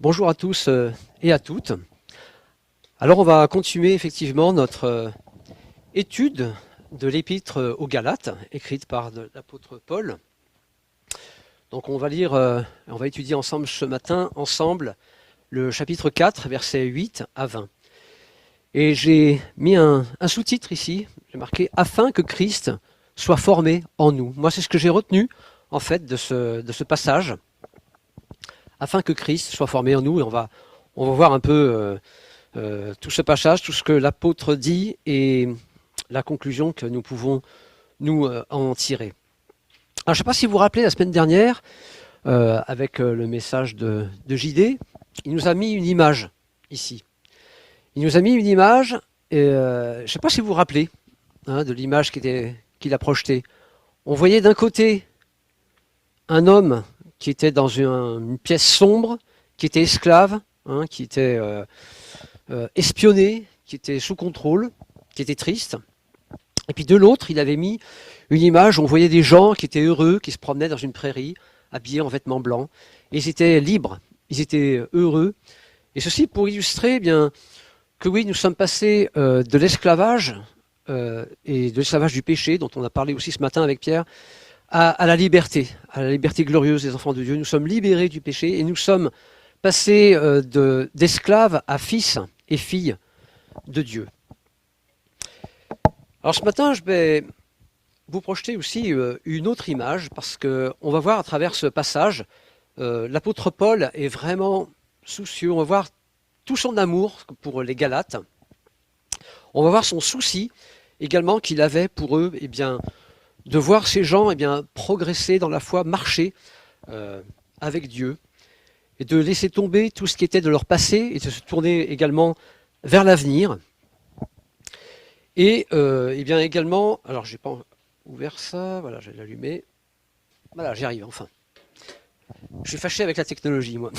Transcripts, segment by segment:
Bonjour à tous et à toutes. Alors on va continuer effectivement notre étude de l'épître aux Galates, écrite par l'apôtre Paul. Donc on va on va étudier ensemble ce matin, le chapitre 4, versets 8 à 20. Et j'ai mis un sous-titre ici, j'ai marqué « Afin que Christ soit formé en nous ». Moi c'est ce que j'ai retenu en fait de ce passage. Afin que Christ soit formé en nous, et on va voir un peu tout ce passage, tout ce que l'apôtre dit et la conclusion que nous pouvons nous en tirer. Alors, je ne sais pas si vous vous rappelez, la semaine dernière, avec le message de JD, il nous a mis une image ici. Il nous a mis une image, et, je ne sais pas si vous vous rappelez de l'image qu'il a projetée. On voyait d'un côté un homme qui était dans une pièce sombre, qui était esclave, qui était espionné, qui était sous contrôle, qui était triste. Et puis de l'autre, il avait mis une image où on voyait des gens qui étaient heureux, qui se promenaient dans une prairie, habillés en vêtements blancs. Et ils étaient libres, ils étaient heureux. Et ceci pour illustrer bien que oui, nous sommes passés de l'esclavage et de l'esclavage du péché, dont on a parlé aussi ce matin avec Pierre, à la liberté glorieuse des enfants de Dieu. Nous sommes libérés du péché et nous sommes passés d'esclaves à fils et filles de Dieu. Alors ce matin, je vais vous projeter aussi une autre image parce qu'on va voir à travers ce passage, l'apôtre Paul est vraiment soucieux, on va voir tout son amour pour les Galates, on va voir son souci également qu'il avait pour eux, de voir ces gens progresser dans la foi, marcher avec Dieu, et de laisser tomber tout ce qui était de leur passé et de se tourner également vers l'avenir. Et également, alors j'ai pas ouvert ça, voilà, je vais l'allumer. Voilà, j'y arrive enfin. Je suis fâché avec la technologie, moi.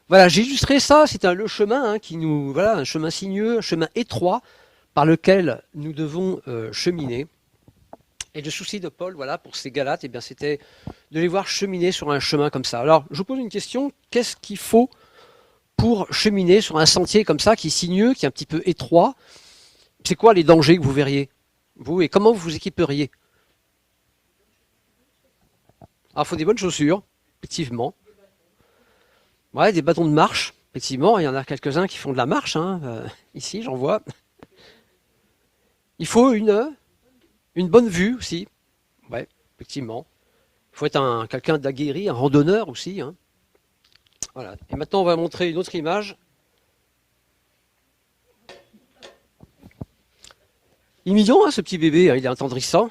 Voilà, j'ai illustré ça, c'est le chemin un chemin sinueux, un chemin étroit par lequel nous devons cheminer. Et le souci de Paul, voilà, pour ces Galates, c'était de les voir cheminer sur un chemin comme ça. Alors, je vous pose une question, qu'est-ce qu'il faut pour cheminer sur un sentier comme ça, qui est sinueux, qui est un petit peu étroit? C'est quoi les dangers que vous verriez, vous, et comment vous vous équiperiez? Alors, il faut des bonnes chaussures, effectivement. Ouais, des bâtons de marche, effectivement, il y en a quelques-uns qui font de la marche, ici, j'en vois. Il faut une bonne vue aussi, ouais, effectivement. Il faut être quelqu'un d'aguerri, un randonneur aussi. Voilà. Et maintenant, on va montrer une autre image. Il est mignon, ce petit bébé, il est attendrissant.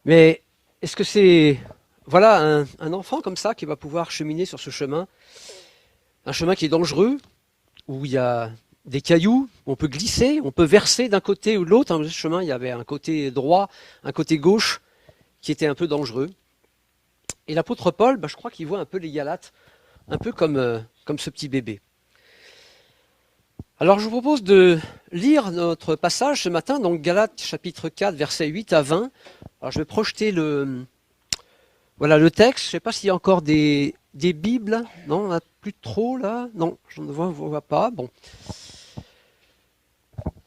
Mais est-ce que c'est voilà un enfant comme ça qui va pouvoir cheminer sur ce chemin? Un chemin qui est dangereux, où il y a des cailloux, on peut glisser, on peut verser d'un côté ou de l'autre. Dans ce chemin, il y avait un côté droit, un côté gauche, qui était un peu dangereux. Et l'apôtre Paul, je crois qu'il voit un peu les Galates, un peu comme ce petit bébé. Alors je vous propose de lire notre passage ce matin, donc Galates chapitre 4, versets 8 à 20. Alors je vais projeter le texte. Je ne sais pas s'il y a encore des Bibles. Non, on n'a plus trop là. Non, je ne vois pas. Bon.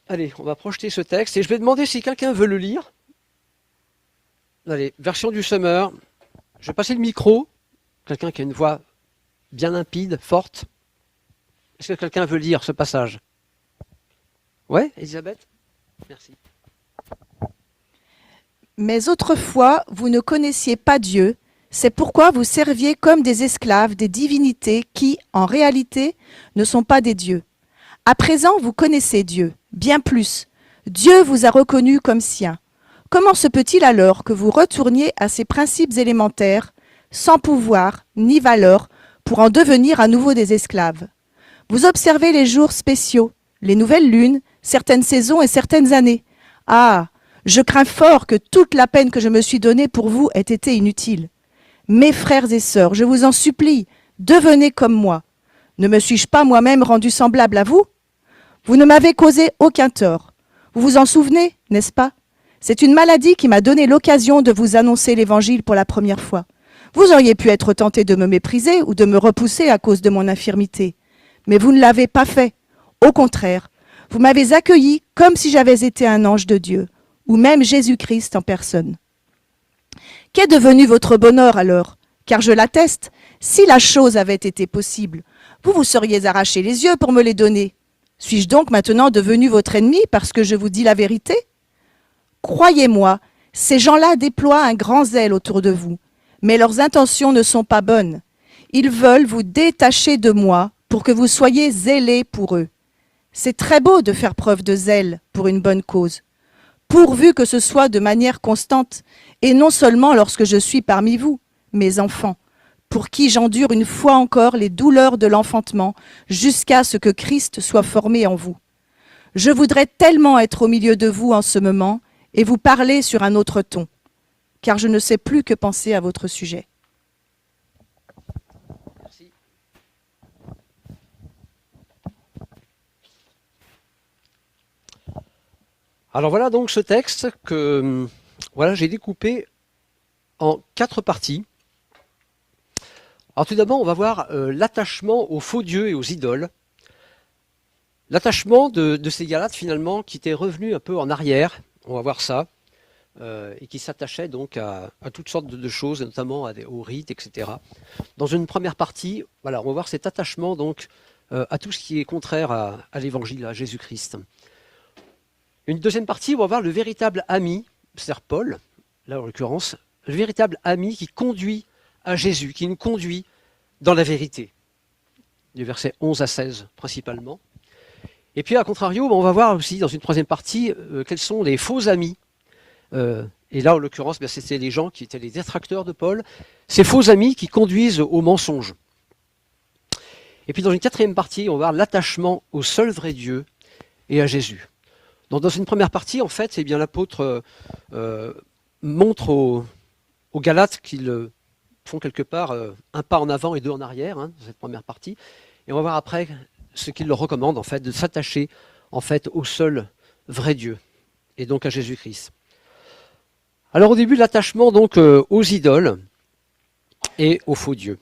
Allez, on va projeter ce texte et je vais demander si quelqu'un veut le lire. Allez, version du Summer. Je vais passer le micro. Quelqu'un qui a une voix bien limpide, forte. Est-ce que quelqu'un veut lire ce passage? Ouais, Elisabeth? Merci. Mais autrefois, vous ne connaissiez pas Dieu, c'est pourquoi vous serviez comme des esclaves des divinités qui, en réalité, ne sont pas des dieux. À présent, vous connaissez Dieu, bien plus. Dieu vous a reconnu comme sien. Comment se peut-il alors que vous retourniez à ces principes élémentaires, sans pouvoir ni valeur, pour en devenir à nouveau des esclaves? Vous observez les jours spéciaux, les nouvelles lunes, certaines saisons et certaines années. Ah, je crains fort que toute la peine que je me suis donnée pour vous ait été inutile. Mes frères et sœurs, je vous en supplie, devenez comme moi. Ne me suis-je pas moi-même rendu semblable à vous? Vous ne m'avez causé aucun tort. Vous vous en souvenez, n'est-ce pas? C'est une maladie qui m'a donné l'occasion de vous annoncer l'Évangile pour la première fois. Vous auriez pu être tenté de me mépriser ou de me repousser à cause de mon infirmité, mais vous ne l'avez pas fait. Au contraire, vous m'avez accueilli comme si j'avais été un ange de Dieu, ou même Jésus-Christ en personne. Qu'est devenu votre bonheur alors? Car je l'atteste, si la chose avait été possible, vous vous seriez arraché les yeux pour me les donner. Suis-je donc maintenant devenu votre ennemi parce que je vous dis la vérité? Croyez-moi, ces gens-là déploient un grand zèle autour de vous, mais leurs intentions ne sont pas bonnes. Ils veulent vous détacher de moi pour que vous soyez zélés pour eux. C'est très beau de faire preuve de zèle pour une bonne cause, pourvu que ce soit de manière constante, et non seulement lorsque je suis parmi vous, mes enfants, pour qui j'endure une fois encore les douleurs de l'enfantement, jusqu'à ce que Christ soit formé en vous. Je voudrais tellement être au milieu de vous en ce moment, et vous parler sur un autre ton, car je ne sais plus que penser à votre sujet. Merci. Alors voilà donc ce texte que voilà, j'ai découpé en 4 parties. Alors tout d'abord, on va voir l'attachement aux faux dieux et aux idoles. L'attachement de ces Galates finalement qui étaient revenus un peu en arrière, on va voir ça, et qui s'attachaient donc à toutes sortes de choses, notamment aux rites, etc. Dans une première partie, voilà, on va voir cet attachement donc à tout ce qui est contraire à l'évangile, à Jésus-Christ. Une deuxième partie, on va voir le véritable ami, c'est-à-dire Paul, là en l'occurrence, le véritable ami qui conduit à Jésus, qui nous conduit dans la vérité, du verset 11 à 16 principalement. Et puis à contrario, on va voir aussi dans une troisième partie quels sont les faux amis. Et là en l'occurrence, c'était les gens qui étaient les détracteurs de Paul, ces faux amis qui conduisent au mensonge. Et puis dans une quatrième partie, on va voir l'attachement au seul vrai Dieu et à Jésus. Donc dans une première partie, en fait, l'apôtre montre aux Galates qu'ils font quelque part un pas en avant et 2 en arrière, dans cette première partie. Et on va voir après ce qu'il leur recommande, en fait, de s'attacher en fait, au seul vrai Dieu, et donc à Jésus-Christ. Alors au début, l'attachement donc aux idoles et aux faux dieux.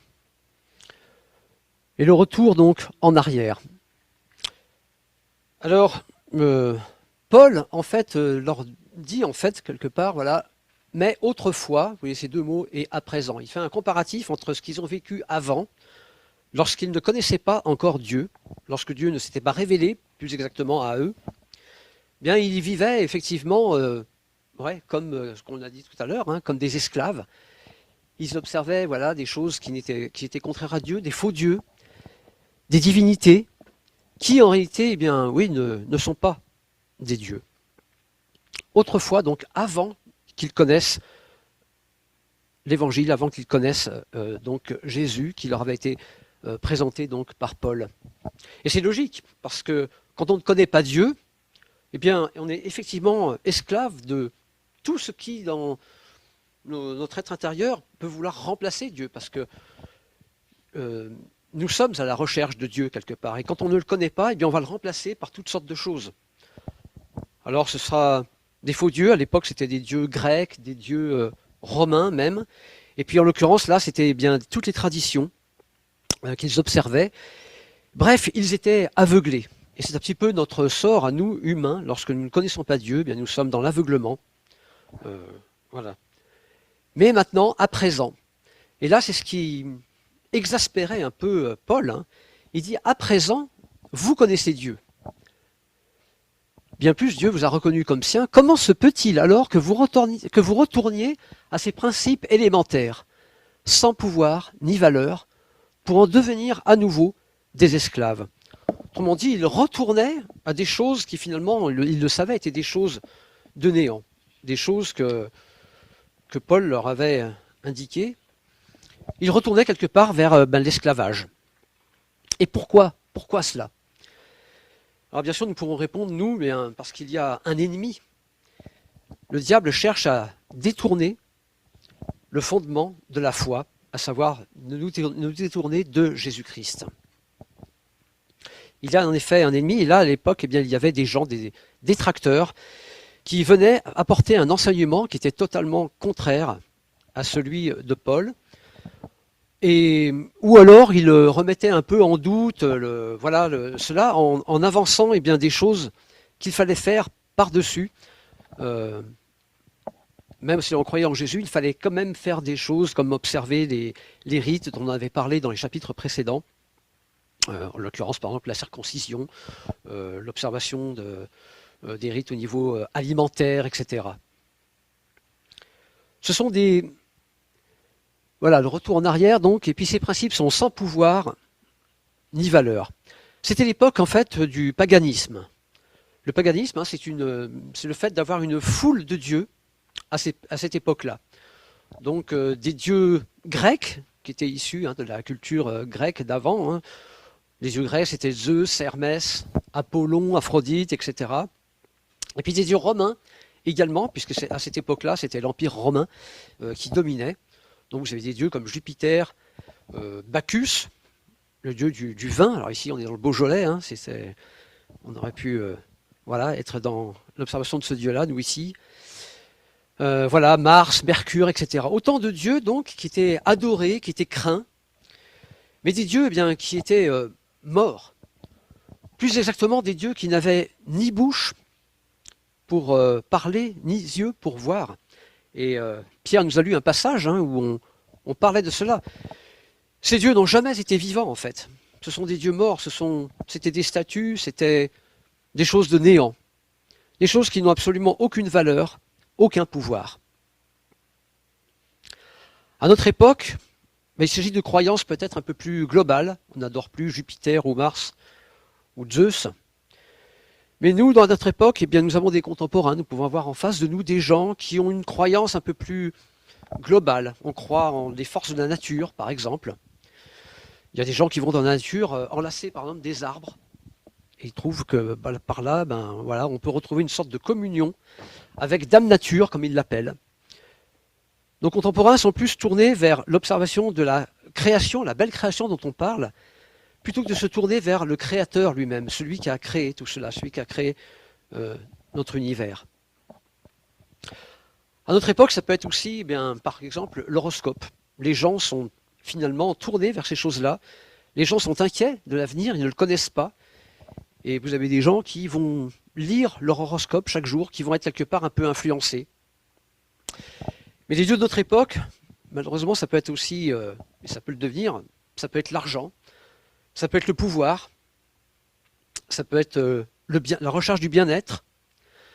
Et le retour donc en arrière. Alors, Paul, en fait, leur dit, en fait, quelque part, voilà, mais autrefois, vous voyez ces 2 mots, et à présent. Il fait un comparatif entre ce qu'ils ont vécu avant, lorsqu'ils ne connaissaient pas encore Dieu, lorsque Dieu ne s'était pas révélé, plus exactement à eux, bien ils vivaient effectivement, comme ce qu'on a dit tout à l'heure, comme des esclaves. Ils observaient voilà, des choses qui étaient contraires à Dieu, des faux dieux, des divinités, qui en réalité, eh bien, oui, ne sont pas des dieux. Autrefois, donc avant qu'ils connaissent l'Évangile, avant qu'ils connaissent donc Jésus, qui leur avait été présenté donc par Paul. Et c'est logique, parce que quand on ne connaît pas Dieu, eh bien, on est effectivement esclave de tout ce qui, dans notre être intérieur, peut vouloir remplacer Dieu, parce que nous sommes à la recherche de Dieu quelque part. Et quand on ne le connaît pas, eh bien, on va le remplacer par toutes sortes de choses. Alors ce sera des faux dieux, à l'époque c'était des dieux grecs, des dieux romains même, et puis en l'occurrence là c'était bien toutes les traditions qu'ils observaient. Bref, ils étaient aveuglés. Et c'est un petit peu notre sort à nous, humains, lorsque nous ne connaissons pas Dieu, eh bien nous sommes dans l'aveuglement. Voilà. Mais maintenant, à présent, et là c'est ce qui exaspérait un peu Paul, il dit « à présent, vous connaissez Dieu ». Bien plus, Dieu vous a reconnu comme sien. Comment se peut-il alors que vous retourniez à ces principes élémentaires, sans pouvoir ni valeur, pour en devenir à nouveau des esclaves? Autrement dit, ils retournaient à des choses qui finalement, ils le savaient, étaient des choses de néant, des choses que Paul leur avait indiquées. Ils retournaient quelque part vers l'esclavage. Et pourquoi? Pourquoi cela? Alors bien sûr, nous pourrons répondre, nous, mais parce qu'il y a un ennemi. Le diable cherche à détourner le fondement de la foi, à savoir nous détourner de Jésus-Christ. Il y a en effet un ennemi, et là, à l'époque, eh bien, il y avait des gens, des détracteurs, qui venaient apporter un enseignement qui était totalement contraire à celui de Paul. Ou alors il remettait un peu en doute cela en avançant bien, des choses qu'il fallait faire par-dessus. Même si on croyait en Jésus, il fallait quand même faire des choses comme observer les rites dont on avait parlé dans les chapitres précédents. En l'occurrence, par exemple, la circoncision, l'observation des rites au niveau alimentaire, etc. Ce sont le retour en arrière, donc, et puis ces principes sont sans pouvoir ni valeur. C'était l'époque, en fait, du paganisme. Le paganisme, c'est le fait d'avoir une foule de dieux à cette époque-là. Donc, des dieux grecs, qui étaient issus de la culture grecque d'avant. Les dieux grecs, c'était Zeus, Hermès, Apollon, Aphrodite, etc. Et puis des dieux romains également, puisque à cette époque-là, c'était l'Empire romain qui dominait. Donc vous avez des dieux comme Jupiter, Bacchus, le dieu du vin. Alors ici, on est dans le Beaujolais. On aurait pu être dans l'observation de ce dieu-là, nous ici. Mars, Mercure, etc. Autant de dieux donc qui étaient adorés, qui étaient craints, mais des dieux qui étaient morts. Plus exactement, des dieux qui n'avaient ni bouche pour parler, ni yeux pour voir. Et Pierre nous a lu un passage où on parlait de cela. Ces dieux n'ont jamais été vivants, en fait. Ce sont des dieux morts, c'était des statues, c'était des choses de néant. Des choses qui n'ont absolument aucune valeur, aucun pouvoir. À notre époque, il s'agit de croyances peut-être un peu plus globales. On n'adore plus Jupiter ou Mars ou Zeus. Mais nous, dans notre époque, nous avons des contemporains. Nous pouvons avoir en face de nous des gens qui ont une croyance un peu plus globale. On croit en des forces de la nature, par exemple. Il y a des gens qui vont dans la nature enlacer, par exemple, des arbres. Et ils trouvent que par là, on peut retrouver une sorte de communion avec Dame Nature, comme ils l'appellent. Nos contemporains sont plus tournés vers l'observation de la création, la belle création dont on parle, plutôt que de se tourner vers le Créateur lui-même, celui qui a créé tout cela, celui qui a créé notre univers. À notre époque, ça peut être aussi, par exemple, l'horoscope. Les gens sont finalement tournés vers ces choses-là. Les gens sont inquiets de l'avenir, ils ne le connaissent pas. Et vous avez des gens qui vont lire leur horoscope chaque jour, qui vont être quelque part un peu influencés. Mais les dieux de notre époque, malheureusement, ça peut être aussi, et ça peut le devenir, ça peut être l'argent, ça peut être le pouvoir, ça peut être la recherche du bien-être,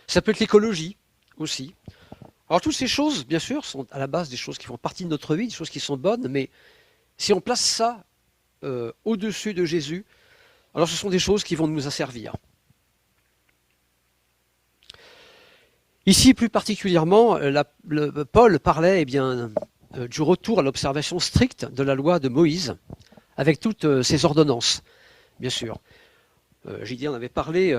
ça peut être l'écologie aussi. Alors toutes ces choses, bien sûr, sont à la base des choses qui font partie de notre vie, des choses qui sont bonnes, mais si on place ça au-dessus de Jésus, alors ce sont des choses qui vont nous asservir. Ici, plus particulièrement, Paul parlait du retour à l'observation stricte de la loi de Moïse, avec toutes ses ordonnances, bien sûr. J.D. en avait parlé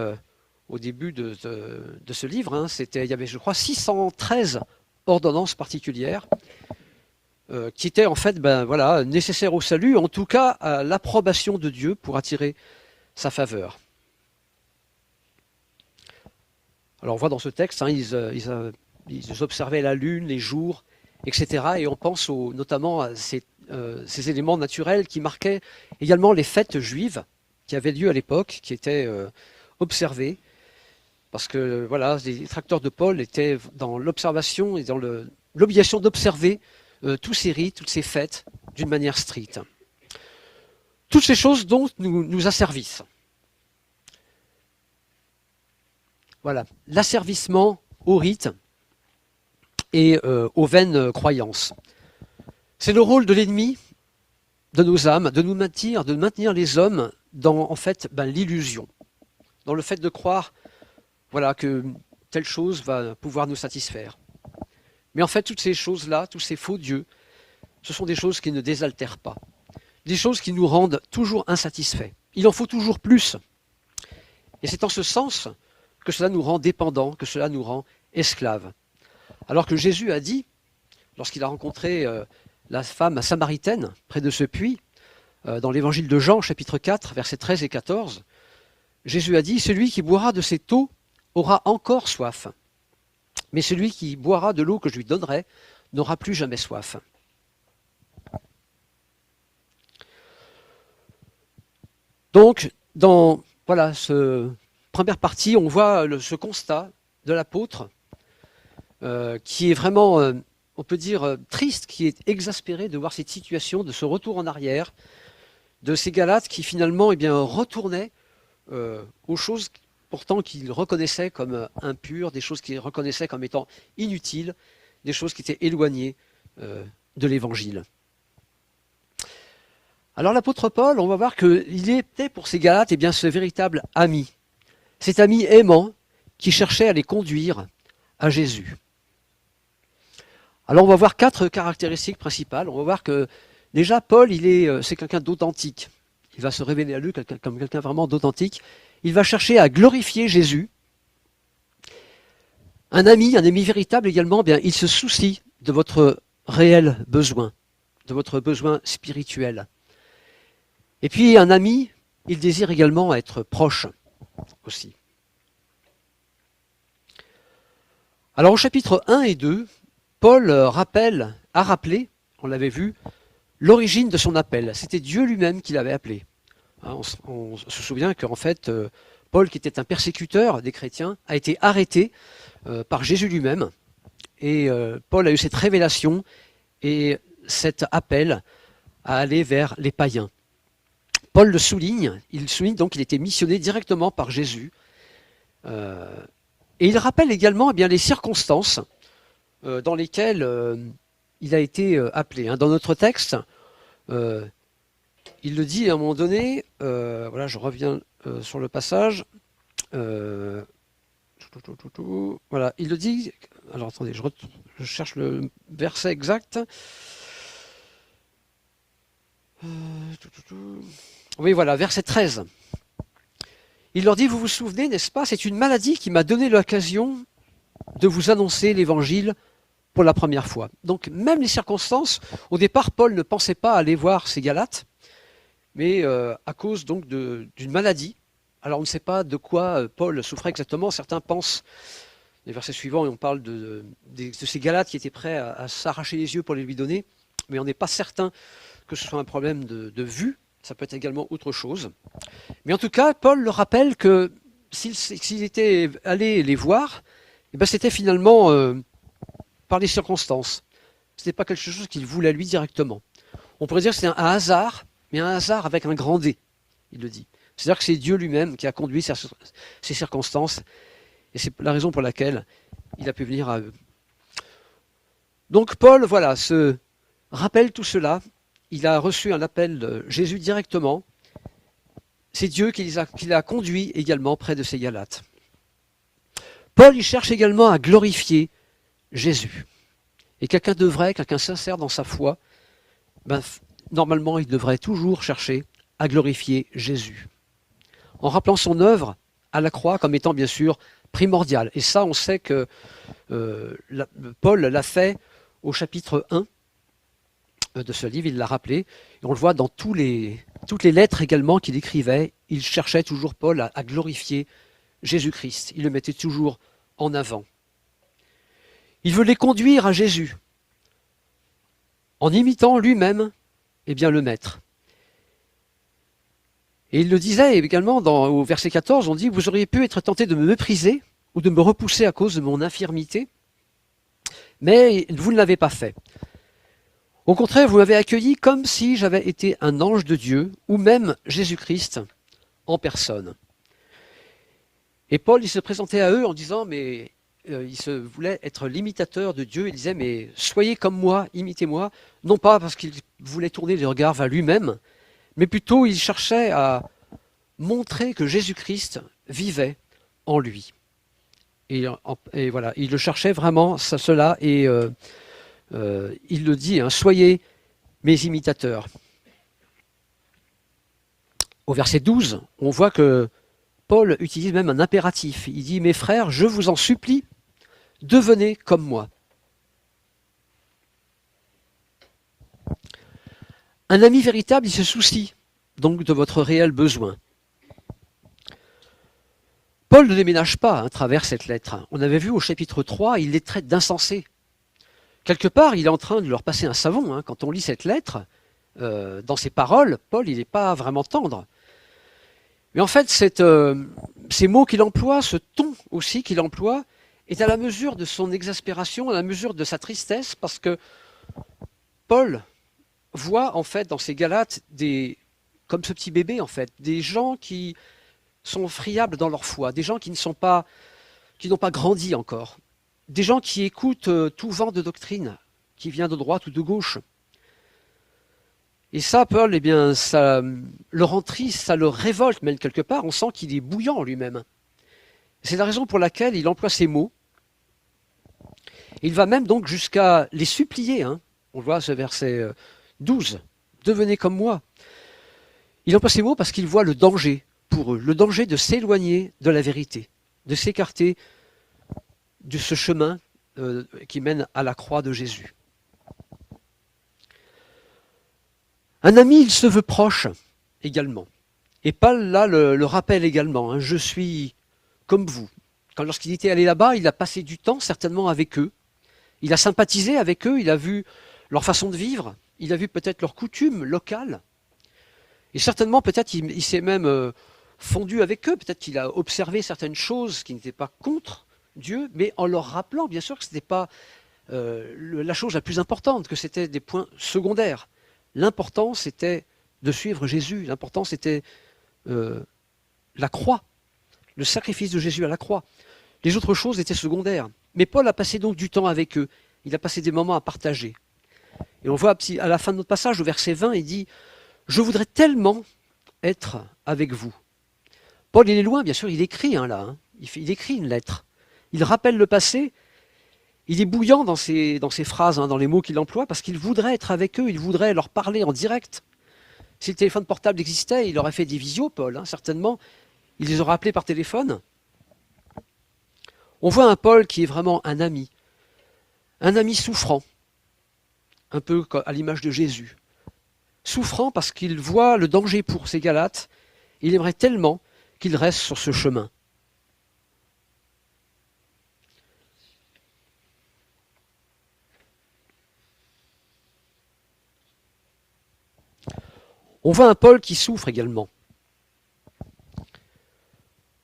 au début de ce livre. Il y avait, je crois, 613 ordonnances particulières qui étaient en fait nécessaires au salut, en tout cas à l'approbation de Dieu pour attirer sa faveur. Alors on voit dans ce texte, ils observaient la lune, les jours, etc. Et on pense notamment à ces éléments naturels qui marquaient également les fêtes juives qui avaient lieu à l'époque, qui étaient observées. Parce que les détracteurs de Paul étaient dans l'observation et dans l'obligation d'observer tous ces rites, toutes ces fêtes d'une manière stricte. Toutes ces choses dont nous asservissent. Voilà, l'asservissement aux rites et aux vaines croyances. C'est le rôle de l'ennemi de nos âmes, de maintenir les hommes dans l'illusion, dans le fait de croire que telle chose va pouvoir nous satisfaire. Mais en fait, toutes ces choses-là, tous ces faux dieux, ce sont des choses qui ne désaltèrent pas, des choses qui nous rendent toujours insatisfaits. Il en faut toujours plus. Et c'est en ce sens que cela nous rend dépendants, que cela nous rend esclaves. Alors que Jésus a dit, lorsqu'il a rencontré la femme samaritaine près de ce puits, dans l'évangile de Jean, chapitre 4, versets 13 et 14, Jésus a dit « Celui qui boira de cette eau aura encore soif, mais celui qui boira de l'eau que je lui donnerai n'aura plus jamais soif. » Donc, dans voilà, cette première partie, on voit ce constat de l'apôtre qui est vraiment, on peut dire, triste, qui est exaspéré de voir cette situation, de ce retour en arrière, de ces Galates qui finalement retournaient aux choses pourtant qu'il reconnaissait comme impures, des choses qu'il reconnaissait comme étant inutiles, des choses qui étaient éloignées de l'Évangile. Alors l'apôtre Paul, on va voir qu'il était pour ces Galates ce véritable ami, cet ami aimant qui cherchait à les conduire à Jésus. Alors on va voir 4 caractéristiques principales. On va voir que déjà Paul, c'est quelqu'un d'authentique. Il va se révéler à lui comme quelqu'un vraiment d'authentique. Il va chercher à glorifier Jésus. Un ami véritable également, il se soucie de votre réel besoin, de votre besoin spirituel. Et puis un ami, il désire également être proche aussi. Alors au chapitre 1 et 2, Paul a rappelé, on l'avait vu, l'origine de son appel. C'était Dieu lui-même qui l'avait appelé. On se souvient qu'en fait, Paul, qui était un persécuteur des chrétiens, a été arrêté par Jésus lui-même. Et Paul a eu cette révélation et cet appel à aller vers les païens. Paul le souligne, il souligne donc qu'il était missionné directement par Jésus. Et il rappelle également les circonstances dans lesquelles il a été appelé. Dans notre texte, il le dit à un moment donné, voilà, je reviens sur le passage. Voilà, il le dit. Alors attendez, je cherche le verset exact. Oui, voilà, verset 13. Il leur dit, vous vous souvenez, n'est-ce pas, c'est une maladie qui m'a donné l'occasion de vous annoncer l'évangile pour la première fois. Donc même les circonstances, au départ, Paul ne pensait pas aller voir ces Galates, mais à cause donc d'une maladie. Alors on ne sait pas de quoi Paul souffrait exactement. Certains pensent, les versets suivants, et on parle de ces Galates qui étaient prêts à s'arracher les yeux pour les lui donner, mais on n'est pas certain que ce soit un problème de vue. Ça peut être également autre chose. Mais en tout cas, Paul le rappelle que s'il était allé les voir, c'était finalement par les circonstances. Ce n'était pas quelque chose qu'il voulait lui directement. On pourrait dire que c'est un hasard, mais un hasard avec un grand D, il le dit. C'est-à-dire que c'est Dieu lui-même qui a conduit ces circonstances, et c'est la raison pour laquelle il a pu venir à eux. Donc Paul, voilà, se rappelle tout cela. Il a reçu un appel de Jésus directement. C'est Dieu qui l'a conduit également près de ces Galates. Paul, il cherche également à glorifier Jésus. Et quelqu'un sincère dans sa foi, normalement, il devrait toujours chercher à glorifier Jésus. En rappelant son œuvre à la croix comme étant bien sûr primordiale. Et ça, on sait que Paul l'a fait au chapitre 1 de ce livre, il l'a rappelé. Et on le voit dans toutes les lettres également qu'il écrivait. Il cherchait toujours, Paul, à glorifier Jésus-Christ. Il le mettait toujours en avant. Il veut les conduire à Jésus en imitant lui-même le Maître. Et il le disait également au verset 14, on dit « Vous auriez pu être tenté de me mépriser ou de me repousser à cause de mon infirmité, mais vous ne l'avez pas fait. Au contraire, vous m'avez accueilli comme si j'avais été un ange de Dieu ou même Jésus-Christ en personne. » Et Paul, il se présentait à eux en disant, il se voulait être l'imitateur de Dieu. Il disait, mais soyez comme moi, imitez-moi. Non pas parce qu'il voulait tourner les regards vers lui-même, mais plutôt il cherchait à montrer que Jésus-Christ vivait en lui. Et voilà, il le cherchait vraiment, cela, et il le dit, soyez mes imitateurs. Au verset 12, on voit que Paul utilise même un impératif. Il dit, mes frères, je vous en supplie, devenez comme moi. Un ami véritable, il se soucie donc de votre réel besoin. Paul ne les ménage pas à travers cette lettre. On avait vu au chapitre 3, il les traite d'insensés. Quelque part, il est en train de leur passer un savon. Quand on lit cette lettre, dans ses paroles, Paul, il n'est pas vraiment tendre. Mais en fait, ces mots qu'il emploie, ce ton aussi qu'il emploie, est à la mesure de son exaspération, à la mesure de sa tristesse, parce que Paul voit en fait dans ces Galates comme ce petit bébé en fait, des gens qui sont friables dans leur foi, des gens qui n'ont pas grandi encore, des gens qui écoutent tout vent de doctrine qui vient de droite ou de gauche. Et ça, Paul, eh bien, ça le rend triste, ça le révolte même quelque part, on sent qu'il est bouillant en lui-même. C'est la raison pour laquelle il emploie ces mots. Il va même donc jusqu'à les supplier, hein. On le voit ce verset 12, « Devenez comme moi ». Il emploie ces mots parce qu'il voit le danger pour eux, le danger de s'éloigner de la vérité, de s'écarter de ce chemin qui mène à la croix de Jésus. Un ami, il se veut proche également. Et Paul, là, le rappelle également, hein, « Je suis comme vous ». Lorsqu'il était allé là-bas, il a passé du temps certainement avec eux. Il a sympathisé avec eux, il a vu leur façon de vivre, il a vu peut-être leurs coutumes locales. Et certainement, peut-être, il s'est même fondu avec eux, peut-être qu'il a observé certaines choses qui n'étaient pas contre Dieu, mais en leur rappelant, bien sûr, que ce n'était pas la chose la plus importante, que c'était des points secondaires. L'important, c'était de suivre Jésus, l'important, c'était la croix, le sacrifice de Jésus à la croix. Les autres choses étaient secondaires. Mais Paul a passé donc du temps avec eux, il a passé des moments à partager. Et on voit à la fin de notre passage, au verset 20, il dit « Je voudrais tellement être avec vous ». Paul, il est loin, bien sûr, il écrit là, hein. Il écrit une lettre. Il rappelle le passé, il est bouillant dans ses phrases, hein, dans les mots qu'il emploie, parce qu'il voudrait être avec eux, il voudrait leur parler en direct. Si le téléphone portable existait, il aurait fait des visios, Paul, hein, certainement. Il les aurait appelés par téléphone. On voit un Paul qui est vraiment un ami souffrant, un peu à l'image de Jésus. Souffrant parce qu'il voit le danger pour ces Galates, il aimerait tellement qu'ils restent sur ce chemin. On voit un Paul qui souffre également.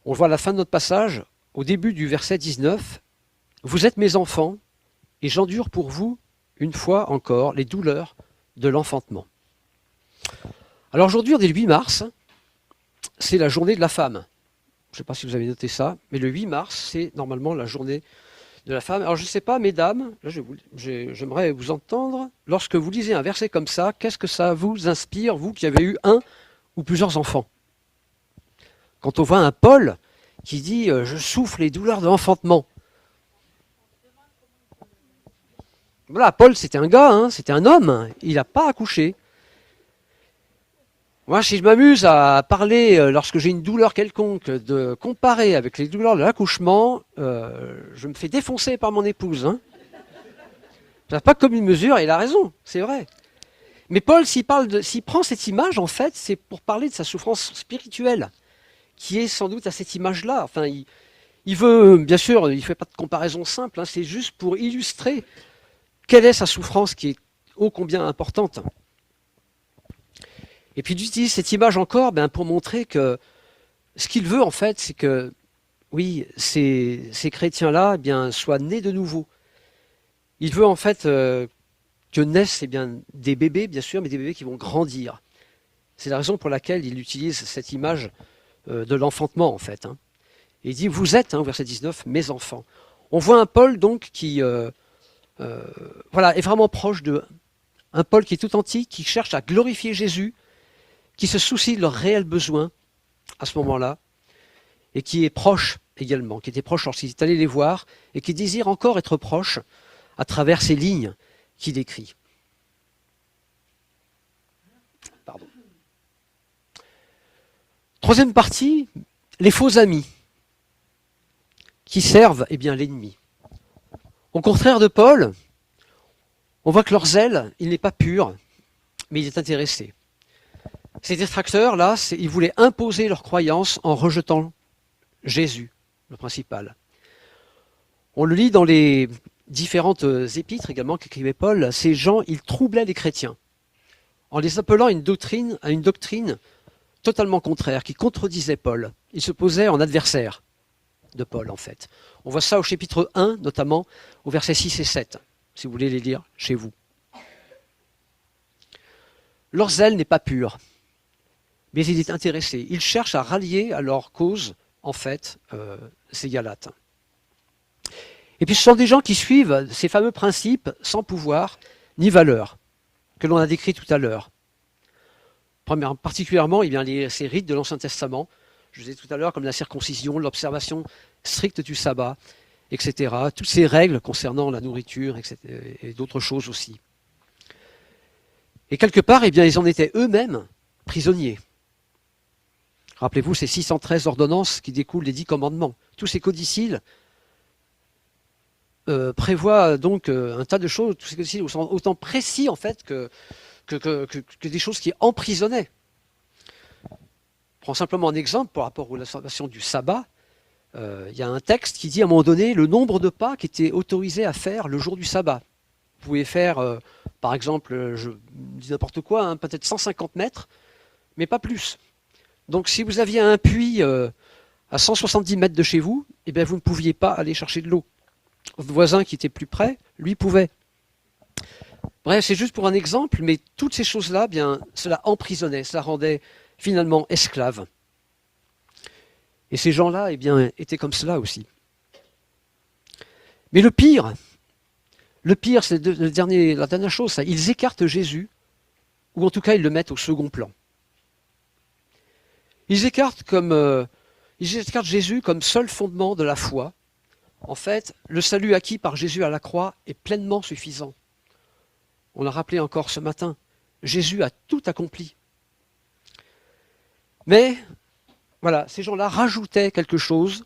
On le voit à la fin de notre passage, au début du verset 19, « Vous êtes mes enfants, et j'endure pour vous, une fois encore, les douleurs de l'enfantement. » Alors aujourd'hui, on est le 8 mars, c'est la journée de la femme. Je ne sais pas si vous avez noté ça, mais le 8 mars, c'est normalement la journée de la femme. Alors je ne sais pas, mesdames, là j'aimerais vous entendre, lorsque vous lisez un verset comme ça, qu'est-ce que ça vous inspire, vous qui avez eu un ou plusieurs enfants? Quand on voit un Paul qui dit « Je souffre les douleurs de l'enfantement ». Voilà, Paul c'était un gars, hein, c'était un homme, il n'a pas accouché. Moi, si je m'amuse à parler, lorsque j'ai une douleur quelconque, de comparer avec les douleurs de l'accouchement, je me fais défoncer par mon épouse. Hein. Ça n'a pas comme une mesure, et il a raison, c'est vrai. Mais Paul, s'il prend cette image, en fait, c'est pour parler de sa souffrance spirituelle, qui est sans doute à cette image-là. Enfin, il veut, bien sûr, il ne fait pas de comparaison simple, hein, c'est juste pour illustrer quelle est sa souffrance qui est ô combien importante. Et puis d'utiliser cette image encore pour montrer que ce qu'il veut en fait, c'est que oui, ces chrétiens-là soient nés de nouveau. Il veut en fait que naissent des bébés, bien sûr, mais des bébés qui vont grandir. C'est la raison pour laquelle il utilise cette image de l'enfantement en fait. Hein. Et il dit, vous êtes, hein, verset 19, mes enfants. On voit un Paul donc qui est vraiment proche un Paul qui est tout entier, qui cherche à glorifier Jésus, qui se soucie de leurs réels besoins à ce moment-là, et qui est proche également, qui était proche lorsqu'il est allé les voir, et qui désire encore être proche à travers ces lignes qu'il écrit. Pardon. Troisième partie, les faux amis, qui servent l'ennemi. Au contraire de Paul, on voit que leur zèle, il n'est pas pur, mais il est intéressé. Ces détracteurs-là, ils voulaient imposer leur croyance en rejetant Jésus, le principal. On le lit dans les différentes épîtres également qu'écrivait Paul, ces gens, ils troublaient les chrétiens, en les appelant à une doctrine totalement contraire, qui contredisait Paul. Il se posait en adversaire de Paul, en fait. On voit ça au chapitre 1, notamment au versets 6 et 7, si vous voulez les lire chez vous. Leur zèle n'est pas pur, mais il est intéressé. Ils cherchent à rallier à leur cause, en fait, ces Galates. Et puis ce sont des gens qui suivent ces fameux principes sans pouvoir ni valeur, que l'on a décrits tout à l'heure. Particulièrement, ces rites de l'Ancien Testament, je vous ai dit tout à l'heure, comme la circoncision, l'observation stricte du sabbat, etc. Toutes ces règles concernant la nourriture, etc., et d'autres choses aussi. Et quelque part, ils en étaient eux-mêmes prisonniers. Rappelez-vous ces 613 ordonnances qui découlent des 10 commandements. Tous ces codicilles prévoient donc un tas de choses, tous ces codicilles autant précis en fait que des choses qui emprisonnaient. Je prends simplement un exemple par rapport à l'observation du sabbat. Il y a un texte qui dit à un moment donné le nombre de pas qui étaient autorisés à faire le jour du sabbat. Vous pouvez faire, par exemple, je dis n'importe quoi, hein, peut-être 150 mètres, mais pas plus. Donc si vous aviez un puits à 170 mètres de chez vous, eh bien, vous ne pouviez pas aller chercher de l'eau. Votre voisin qui était plus près, lui pouvait. Bref, c'est juste pour un exemple, mais toutes ces choses-là, bien, cela emprisonnait, cela rendait finalement esclaves. Et ces gens-là, eh bien, étaient comme cela aussi. Mais le pire, c'est la dernière chose, ça, ils écartent Jésus, ou en tout cas ils le mettent au second plan. Ils écartent Jésus comme seul fondement de la foi. En fait, le salut acquis par Jésus à la croix est pleinement suffisant. On l'a rappelé encore ce matin, Jésus a tout accompli. Mais, voilà, ces gens-là rajoutaient quelque chose,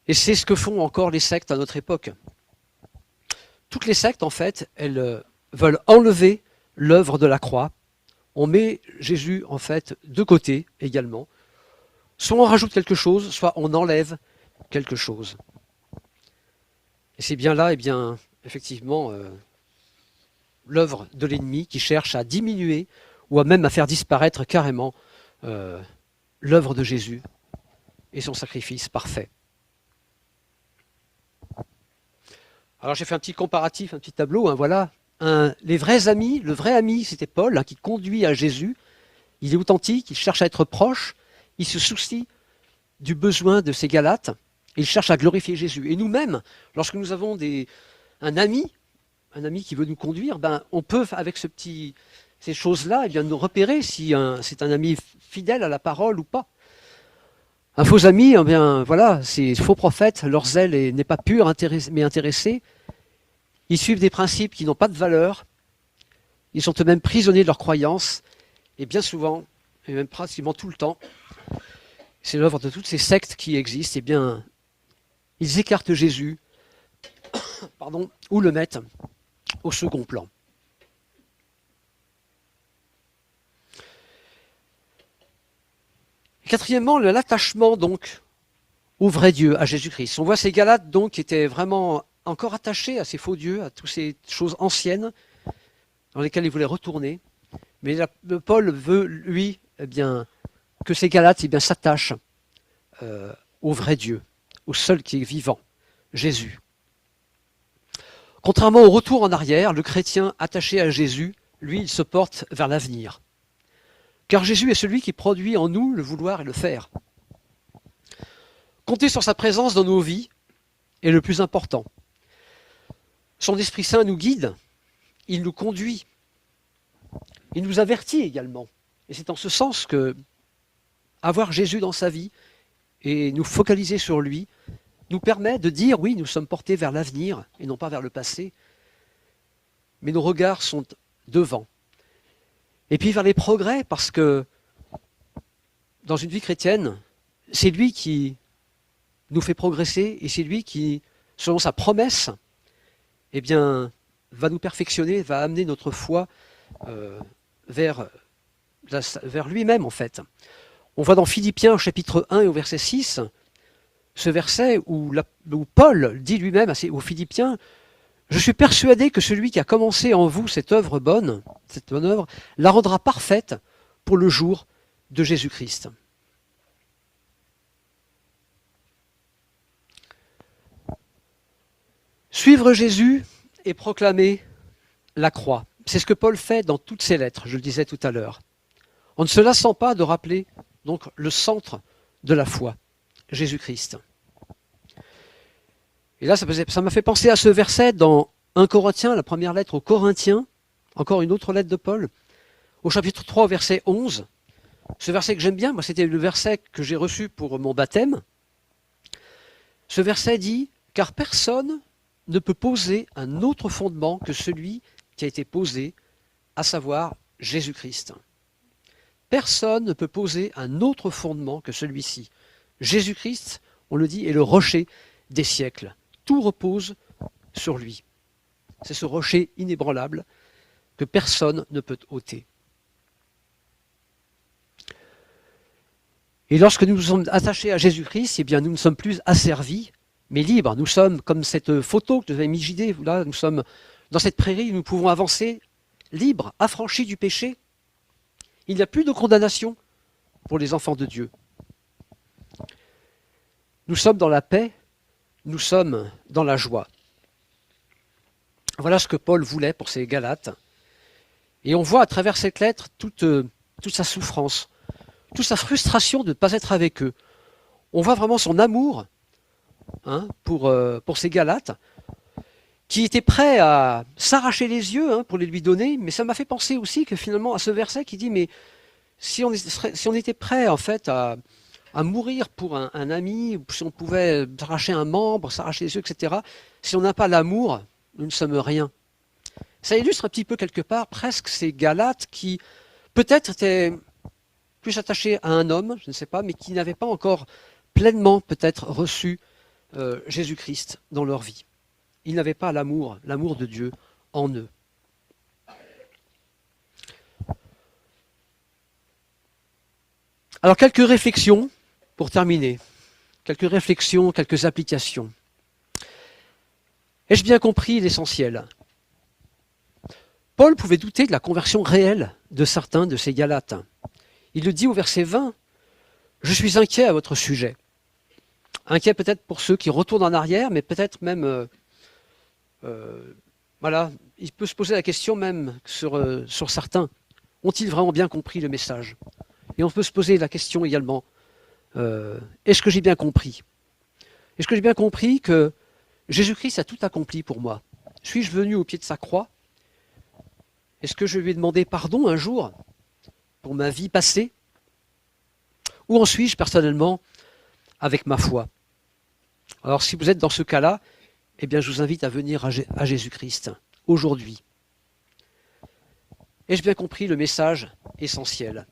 et c'est ce que font encore les sectes à notre époque. Toutes les sectes, en fait, elles veulent enlever l'œuvre de la croix. On met Jésus, en fait, de côté également. Soit on rajoute quelque chose, soit on enlève quelque chose. Et c'est bien là, eh bien, effectivement, l'œuvre de l'ennemi qui cherche à diminuer ou même à faire disparaître carrément l'œuvre de Jésus et son sacrifice parfait. Alors j'ai fait un petit comparatif, un petit tableau, hein, voilà. Les vrais amis, le vrai ami, c'était Paul, hein, qui conduit à Jésus. Il est authentique, il cherche à être proche, il se soucie du besoin de ses Galates, et il cherche à glorifier Jésus. Et nous-mêmes, lorsque nous avons un ami qui veut nous conduire, ben, on peut, avec ces choses-là, eh bien, nous repérer si c'est un ami fidèle à la parole ou pas. Un faux ami, eh bien, voilà, c'est faux prophètes, leur zèle n'est pas pur, mais intéressé. Ils suivent des principes qui n'ont pas de valeur. Ils sont eux-mêmes prisonniers de leurs croyances. Et bien souvent, et même pratiquement tout le temps, c'est l'œuvre de toutes ces sectes qui existent. Eh bien, ils écartent Jésus, ou le mettent au second plan. Et quatrièmement, l'attachement donc au vrai Dieu, à Jésus-Christ. On voit ces Galates donc qui étaient vraiment encore attachés à ces faux dieux, à toutes ces choses anciennes dans lesquelles ils voulaient retourner. Mais Paul veut, lui, eh bien, que ces Galates eh bien, s'attachent au vrai Dieu, au seul qui est vivant, Jésus. Contrairement au retour en arrière, le chrétien attaché à Jésus, lui, il se porte vers l'avenir. Car Jésus est celui qui produit en nous le vouloir et le faire. Compter sur sa présence dans nos vies est le plus important. Son Esprit Saint nous guide, il nous conduit, il nous avertit également. Et c'est en ce sens que avoir Jésus dans sa vie et nous focaliser sur lui nous permet de dire oui, nous sommes portés vers l'avenir et non pas vers le passé, mais nos regards sont devant. Et puis vers les progrès, parce que dans une vie chrétienne, c'est lui qui nous fait progresser et c'est lui qui, selon sa promesse, eh bien, va nous perfectionner, va amener notre foi vers lui-même en fait. On voit dans Philippiens au chapitre 1 et au verset 6, ce verset où Paul dit lui-même aux Philippiens, « Je suis persuadé que celui qui a commencé en vous cette œuvre bonne, cette bonne œuvre, la rendra parfaite pour le jour de Jésus-Christ. Suivre Jésus et proclamer la croix. C'est ce que Paul fait dans toutes ses lettres, je le disais tout à l'heure. On ne se lassant pas de rappeler donc le centre de la foi, Jésus-Christ. Et là, ça m'a fait penser à ce verset dans 1 Corinthiens, la première lettre aux Corinthiens, encore une autre lettre de Paul, au chapitre 3, au verset 11. Ce verset que j'aime bien, moi c'était le verset que j'ai reçu pour mon baptême. Ce verset dit « Car personne ne peut poser un autre fondement que celui qui a été posé, à savoir Jésus-Christ. » Personne ne peut poser un autre fondement que celui-ci. Jésus-Christ, on le dit, est le rocher des siècles. Tout repose sur lui. C'est ce rocher inébranlable que personne ne peut ôter. Et lorsque nous sommes attachés à Jésus-Christ, eh bien nous ne sommes plus asservis, mais libres. Nous sommes comme cette photo que vous avez mis JD, là, nous sommes dans cette prairie, nous pouvons avancer libres, affranchis du péché. Il n'y a plus de condamnation pour les enfants de Dieu. Nous sommes dans la paix, nous sommes dans la joie. Voilà ce que Paul voulait pour ses Galates. Et on voit à travers cette lettre toute sa souffrance, toute sa frustration de ne pas être avec eux. On voit vraiment son amour pour ces Galates, qui étaient prêts à s'arracher les yeux pour les lui donner, mais ça m'a fait penser aussi que finalement à ce verset qui dit mais si on était prêt en fait à mourir pour un ami, si on pouvait s'arracher un membre, s'arracher les yeux, etc., si on n'a pas l'amour, nous ne sommes rien. Ça illustre un petit peu quelque part presque ces Galates qui peut-être étaient plus attachés à un homme, je ne sais pas, mais qui n'avaient pas encore pleinement peut-être reçu Jésus-Christ dans leur vie. Ils n'avaient pas l'amour de Dieu en eux. Alors quelques réflexions pour terminer, quelques réflexions, quelques applications. Ai-je bien compris l'essentiel ? Paul pouvait douter de la conversion réelle de certains de ces Galates. Il le dit au verset 20, « Je suis inquiet à votre sujet. » Inquiet peut-être pour ceux qui retournent en arrière, mais peut-être même, il peut se poser la question même sur certains. Ont-ils vraiment bien compris le message ? Et on peut se poser la question également, est-ce que j'ai bien compris ? Est-ce que j'ai bien compris que Jésus-Christ a tout accompli pour moi ? Suis-je venu au pied de sa croix ? Est-ce que je lui ai demandé pardon un jour pour ma vie passée ? Où en suis-je personnellement avec ma foi ? Alors si vous êtes dans ce cas-là, eh bien je vous invite à venir à Jésus-Christ aujourd'hui. Ai-je bien compris le message essentiel ?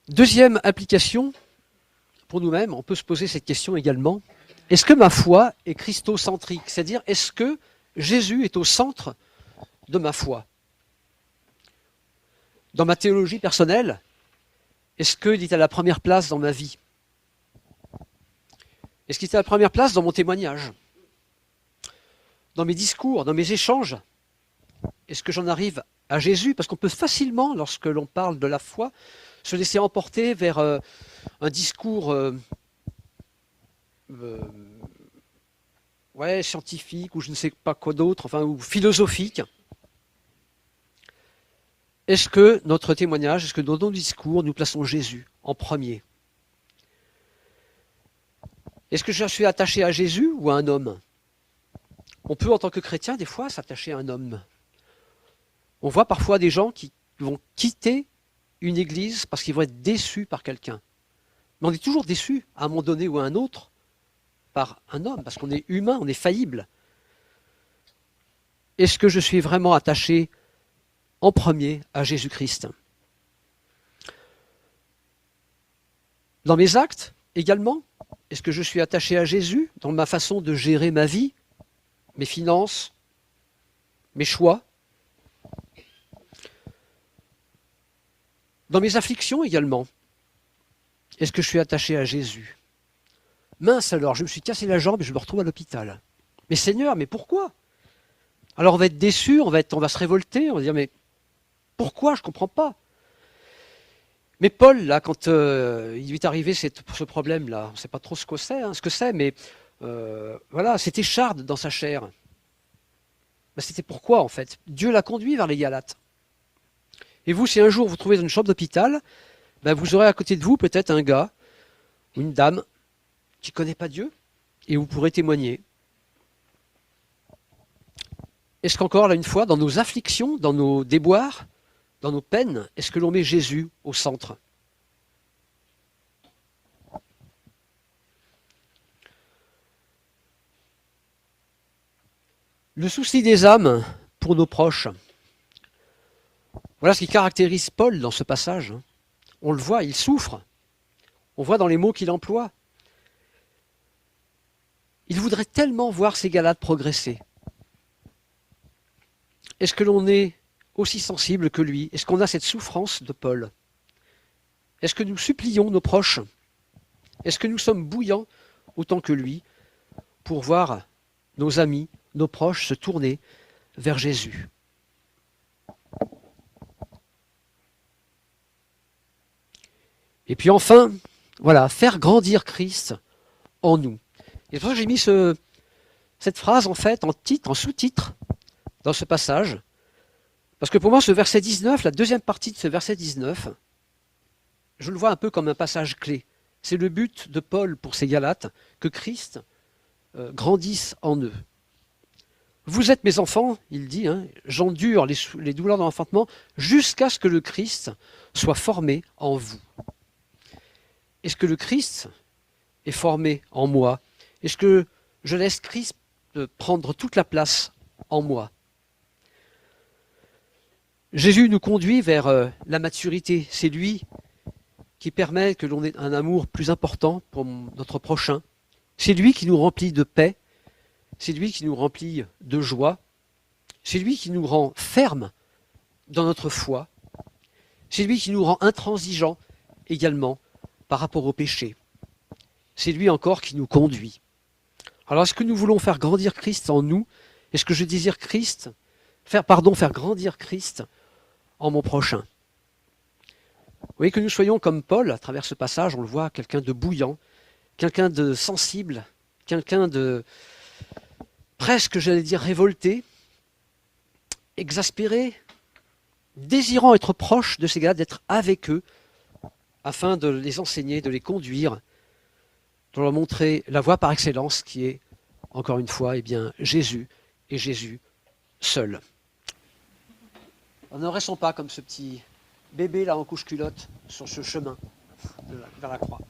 Deuxième application, pour nous-mêmes, on peut se poser cette question également. Est-ce que ma foi est christocentrique ? C'est-à-dire, est-ce que Jésus est au centre de ma foi ? Dans ma théologie personnelle, est-ce qu'il est à la première place dans ma vie ? Est-ce qu'il est à la première place dans mon témoignage ? Dans mes discours, dans mes échanges ? Est-ce que j'en arrive à Jésus ? Parce qu'on peut facilement, lorsque l'on parle de la foi, se laisser emporter vers un discours scientifique ou je ne sais pas quoi d'autre, ou philosophique. Est-ce que notre témoignage, est-ce que dans nos discours, nous plaçons Jésus en premier ? Est-ce que je suis attaché à Jésus ou à un homme ? On peut, en tant que chrétien, des fois, s'attacher à un homme. On voit parfois des gens qui vont quitter une église parce qu'ils vont être déçus par quelqu'un. Mais on est toujours déçus, à un moment donné ou à un autre, par un homme, parce qu'on est humain, on est faillible. Est-ce que je suis vraiment attaché en premier à Jésus-Christ ? Dans mes actes, également, est-ce que je suis attaché à Jésus dans ma façon de gérer ma vie, mes finances, mes choix ? Dans mes afflictions également, est-ce que je suis attaché à Jésus ? Mince alors, je me suis cassé la jambe et je me retrouve à l'hôpital. Mais Seigneur, mais pourquoi ? Alors on va être déçu, on va se révolter, on va dire mais pourquoi? Je ne comprends pas. Mais Paul, là, quand il lui est arrivé ce problème-là, on ne sait pas trop ce que c'est, mais voilà, c'était charde dans sa chair. Ben, c'était pourquoi en fait? Dieu l'a conduit vers les Galates. Et vous, si un jour vous trouvez dans une chambre d'hôpital, ben, vous aurez à côté de vous peut-être un gars ou une dame qui ne connaît pas Dieu, et vous pourrez témoigner. Est-ce qu'encore, là, une fois, dans nos afflictions, dans nos déboires, dans nos peines, est-ce que l'on met Jésus au centre? Le souci des âmes pour nos proches. Voilà ce qui caractérise Paul dans ce passage. On le voit, il souffre. On voit dans les mots qu'il emploie. Il voudrait tellement voir ces Galates progresser. Est-ce que l'on est aussi sensible que lui? Est-ce qu'on a cette souffrance de Paul? Est-ce que nous supplions nos proches? Est-ce que nous sommes bouillants autant que lui pour voir nos amis, nos proches se tourner vers Jésus? Et puis enfin, voilà, faire grandir Christ en nous. Et c'est pour ça que j'ai mis cette phrase en fait en titre, en sous-titre dans ce passage. Parce que pour moi, ce verset 19, la deuxième partie de ce verset 19, je le vois un peu comme un passage clé. C'est le but de Paul pour ces Galates, que Christ grandisse en eux. Vous êtes mes enfants, il dit, j'endure les douleurs de l'enfantement jusqu'à ce que le Christ soit formé en vous. Est-ce que le Christ est formé en moi? Est-ce que je laisse Christ prendre toute la place en moi? Jésus nous conduit vers la maturité. C'est lui qui permet que l'on ait un amour plus important pour notre prochain. C'est lui qui nous remplit de paix. C'est lui qui nous remplit de joie. C'est lui qui nous rend fermes dans notre foi. C'est lui qui nous rend intransigeants également par rapport au péché. C'est lui encore qui nous conduit. Alors est-ce que nous voulons faire grandir Christ en nous? Est-ce que je désire faire grandir Christ en mon prochain? Vous voyez, que nous soyons comme Paul, à travers ce passage, on le voit, quelqu'un de bouillant, quelqu'un de sensible, quelqu'un de presque, j'allais dire, révolté, exaspéré, désirant être proche de ces gars, d'être avec eux, afin de les enseigner, de les conduire, de leur montrer la voie par excellence qui est, encore une fois, eh bien, Jésus et Jésus seul. Ne restons pas comme ce petit bébé là en couche-culotte sur ce chemin vers la croix.